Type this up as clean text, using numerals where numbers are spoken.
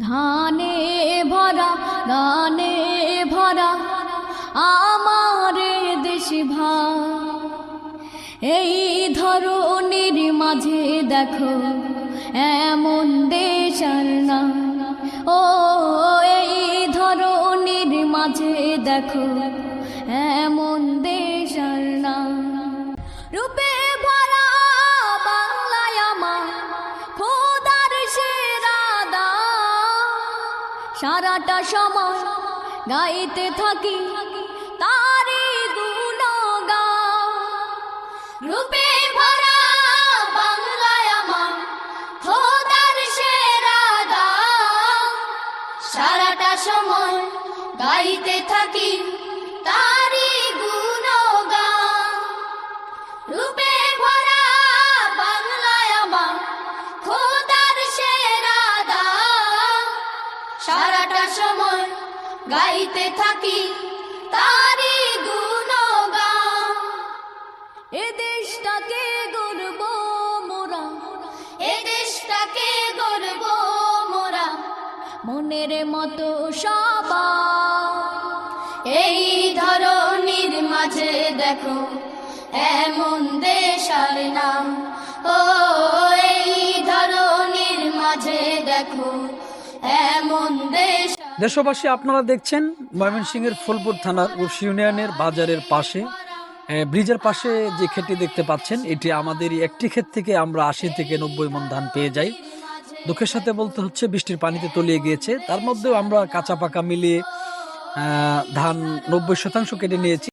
ধানে ভরা গানে ভরা আমার দেশ ভাই, এই ধরনের মাঝে দেখো এমন দেশ আর না। ও এই ধরনের মাঝে দেখো এমন দেশ আর না। রূপে ভরা বাংলায় আমার খোদার সেরা দান, সারাটা সময় গাইতে থাকি তারি গুণগান। রূপে ভরা বাংলায় আমার খোদার সেরা দান, সারাটা সময় গাইতে থাকি তারি গুণগান। রূপে ভরা বাংলায় আমার খোদার সেরা দান, সারাটা সময় গাইতে থাকি তারি গুণগান। এ দেশটাকে গর্ব মোরা, এ দেশটাকে গর্ব মোরা, মনের মতো সবার। এই ধরনের মাঝে দেখো এমন দেশ আর নাম। ও এই ধরনের মাঝে দেখো এমন দেশ। দেশবাসী, আপনারা দেখছেন ময়মনসিংহের ফুলপুর থানার উর্শি ইউনিয়নের বাজারের পাশে ব্রিজের পাশে যে ক্ষেতটি দেখতে পাচ্ছেন, এটি আমাদেরই একটি ক্ষেত থেকে আমরা 80 থেকে 90 মণ ধান পেয়ে যাই। দুঃখের সাথে বলতে হচ্ছে বৃষ্টির পানিতে তলিয়ে গিয়েছে, তার মধ্যেও আমরা কাঁচা পাকা মিলিয়ে ধান 90% কেটে নিয়েছি।